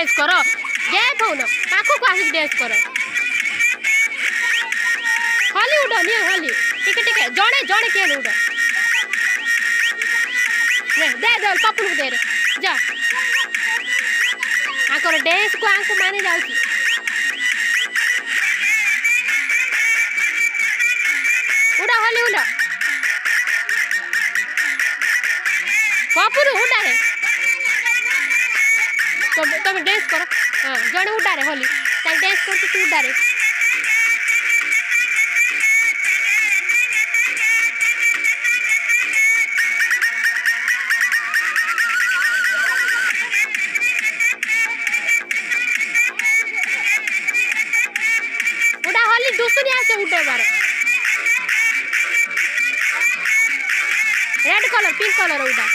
dance କର gate ହଉନ ପାଖକୁ ଆସିକି ଡ୍ୟାନ୍ସ କର ହଲି ଉଠ ନିଅ ହଲି ଟିକେ ଟିକେ ଜଣେ ଜଣେ କିଏ ଉଠ ଦେ ଦେ ପପୁନକୁ ଦେ ଯା ଆଙ୍କର ଡ୍ୟାନ୍ସକୁ ଆଙ୍କୁ ମାନି ଯାଉଛି ଉଠ ହଲି ଉଠ ପପୁରୁ ଉଠାରେ ତମେ ଡ୍ୟାନ୍ସ କର ହଁ ଜଣେ ଉଠାରେ ହଲି ତାକୁ ଡ୍ୟାନ୍ସ କରୁଛୁ ତୁ ଉଠାରେ उड़ा होली दूसरी से उठे बार रेड कलर पिंक कलर उड़ा